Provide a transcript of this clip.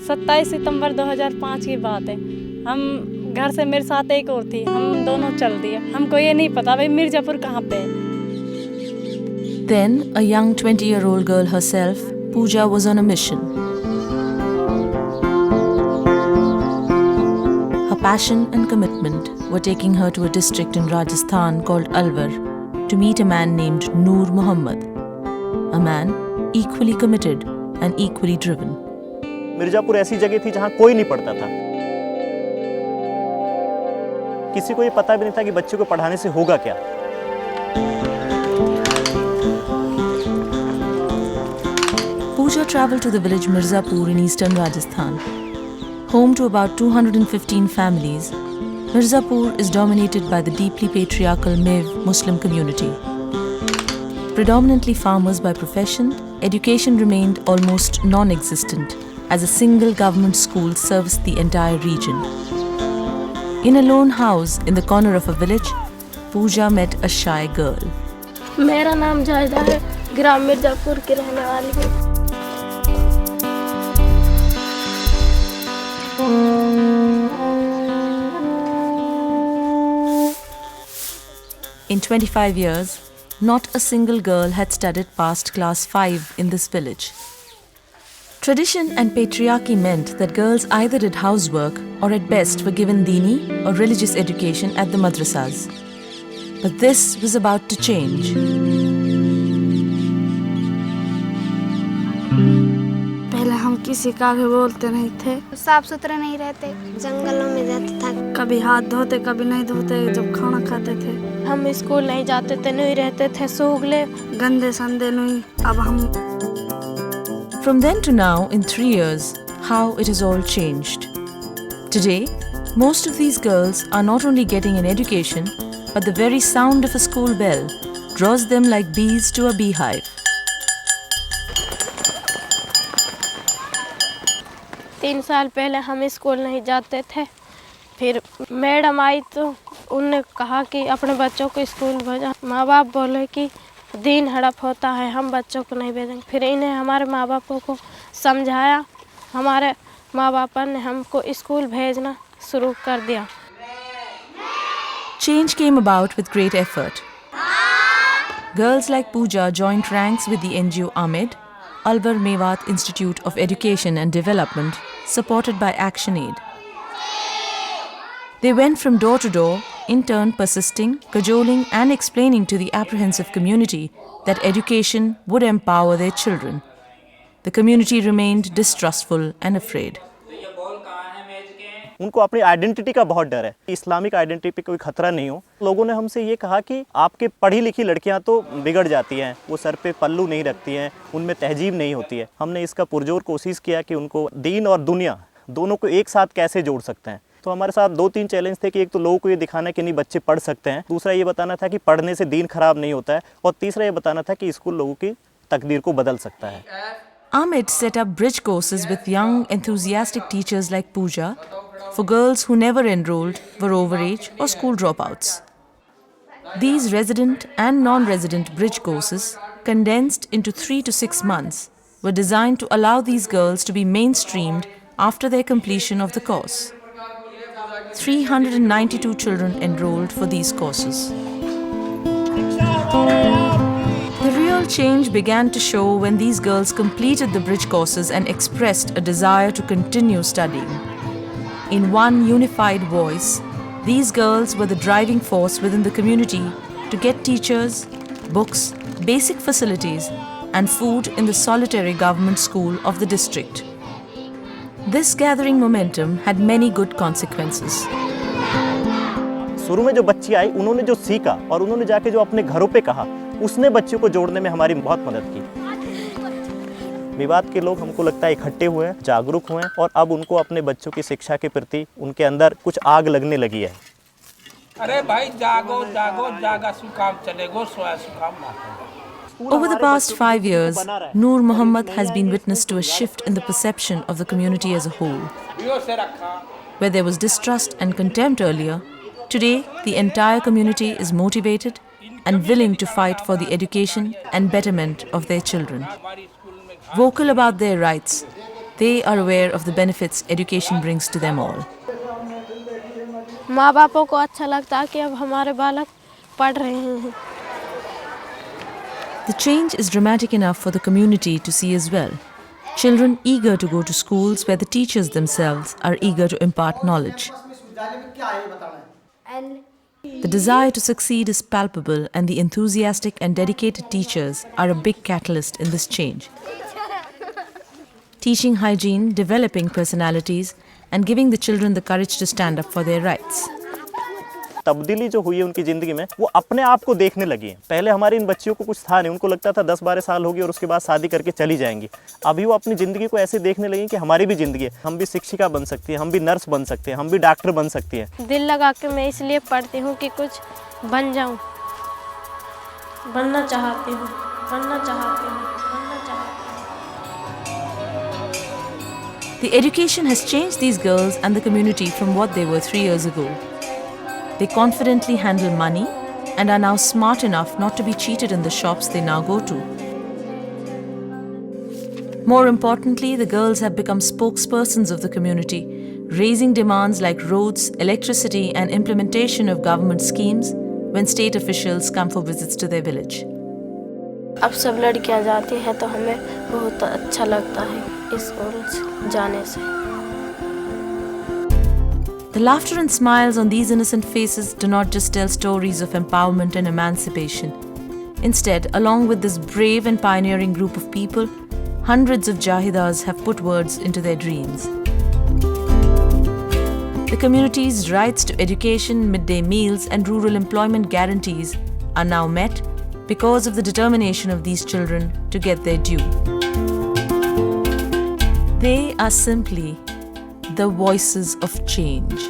27 सितंबर 2005 की बात है। हम घर से मेरे साथ एक और थी, हम दोनों चल दिए। हमको ये नहीं पता भाई मिर्ज़ापुर कहाँ पे है। Then, a young 20-year-old girl herself, Pooja was on a mission. Her passion and commitment were taking her to a district in Rajasthan called Alwar to meet a man named Noor Muhammad, a man equally committed and equally driven. Mirzapur ऐसी जगह थी जहाँ कोई नहीं पढ़ता था। किसी को ये पता भी नहीं था कि बच्चे को पढ़ाने से होगा क्या। Pooja travelled to the village Mirzapur in eastern Rajasthan. Home to about 215 families, Mirzapur is dominated by the deeply patriarchal Mev Muslim community. Predominantly farmers by profession, education remained almost non-existent as a single government school serviced the entire region. In a lone house in the corner of a village, Pooja met a shy girl. मेरा नाम जायदा है, ग्राम मिर्जापुर की रहने वाली हूँ। In 25 years, not a single girl had studied past class 5 in this village. Tradition and patriarchy meant that girls either did housework or at best were given dini or religious education at the madrasas. But this was about to change. पहले हम किसी का भी बोलते नहीं थे, साफ सुथरे नहीं रहते, जंगलों में जाते था। कभी हाथ धोते कभी नहीं धोते जब खाना खाते थे। हम स्कूल नहीं जाते थे, नहीं रहते थे सूगले, गंदे संदे नहीं। अब हम From then to now, in 3 years, how it has all changed. Today, most of these girls are not only getting an education, but the very sound of a school bell draws them like bees to a beehive. 3 साल पहले हम school नहीं जाते थे, फिर madam आई तो उन्होंने कहा कि अपने बच्चों को स्कूल भेजा। माँ बाप बोले कि दिन हड़प होता है, हम बच्चों को नहीं भेजेंगे। फिर इन्हें हमारे माँ बापों को समझाया, हमारे माँ बाप ने हमको स्कूल भेजना शुरू कर दिया। Change came about with great effort. Girls like Pooja joined ranks with the NGO AMED, Alwar Mewat Institute of Education and Development, supported by ActionAid. They went from door to door, in turn persisting, cajoling and explaining to the apprehensive community that education would empower their children. The community remained distrustful and afraid. उनको अपनी identity का बहुत डर है, Islamic identity पे कोई खतरा नहीं हो। लोगों ने हमसे ये कहा कि आपके पढ़ी लिखी लड़कियां तो बिगड़ जाती हैं, वो सर पे पल्लू नहीं रखती हैं, उनमें तहजीब नहीं होती है। हमने इसका पुरजोर कोशिश किया कि उनको दीन और दुनिया दोनों को एक साथ कैसे जोड़ सकते हैं। तो हमारे साथ 2-3 चैलेंज थे कि एक तो लोगों को ये दिखाना कि नहीं बच्चे पढ़ सकते हैं, दूसरा ये बताना था कि पढ़ने से दीन खराब नहीं होता है, और तीसरा ये बताना था कि स्कूल लोगों की तकदीर को बदल सकता है। AMED set up bridge courses with young, enthusiastic teachers like Pooja for girls who never enrolled, were overage or school dropouts. These resident and non-resident bridge courses, condensed into 3 to 6 months, were designed to allow these girls to be mainstreamed after their completion of the course. 392 children enrolled for these courses. The real change began to show when these girls completed the bridge courses and expressed a desire to continue studying. In one unified voice, these girls were the driving force within the community to get teachers, books, basic facilities, and food in the solitary government school of the district. This gathering momentum had many good consequences. शुरू में जो बच्ची आई, उन्होंने जो सीखा और उन्होंने जाके जो अपने घरों पे कहा, उसने बच्चों को जोड़ने में हमारी बहुत मदद की। विवाद के लोग हमको लगता है इकट्ठे हुए हैं, जागरूक हुए हैं, और अब उनको अपने बच्चों की शिक्षा के प्रति उनके अंदर कुछ आग लगने लगी है। अरे भाई जागो जागो जागा सुकाम चलेगो सोया सुकाम ना। Over the past 5 years, Noor Muhammad has been witness to a shift in the perception of the community as a whole. Where there was distrust and contempt earlier, today the entire community is motivated and willing to fight for the education and betterment of their children. Vocal about their rights, they are aware of the benefits education brings to them all. माँ बापों को अच्छा लगता है कि अब हमारे बालक पढ़ रहे हैं। The change is dramatic enough for the community to see as well. Children eager to go to schools where the teachers themselves are eager to impart knowledge. The desire to succeed is palpable, and the enthusiastic and dedicated teachers are a big catalyst in this change. Teaching hygiene, developing personalities, and giving the children the courage to stand up for their rights. तब्दीली जो हुई है उनकी ज़िंदगी में, वो अपने आप को देखने लगी है। पहले हमारे इन बच्चियों को कुछ था नहीं, उनको लगता था 10-12 साल होगी और उसके बाद शादी करके चली जाएंगी। अभी वो अपनी ज़िंदगी को ऐसे देखने लगी कि हमारी भी ज़िंदगी है, हम भी शिक्षिका बन सकती हैं, हम भी नर्स बन सकते हैं, हम भी डॉक्टर बन सकती हैं। दिल लगा के मैं इसलिए पढ़ती हूँ कि कुछ बन जाऊँ, बनना चाहती हूँ, बनना चाहती हूँ, बनना चाहती हूँ। The education has changed these girls and the community from what they were 3 years ago. They confidently handle money and are now smart enough not to be cheated in the shops they now go to. More importantly, the girls have become spokespersons of the community, raising demands like roads, electricity, and implementation of government schemes when state officials come for visits to their village. अब सब लड़कियां जाती हैं तो हमें बहुत अच्छा लगता है स्कूल जाने से। The laughter and smiles on these innocent faces do not just tell stories of empowerment and emancipation. Instead, along with this brave and pioneering group of people, hundreds of Jahidas have put words into their dreams. The community's rights to education, midday meals, and rural employment guarantees are now met because of the determination of these children to get their due. They are simply the voices of change.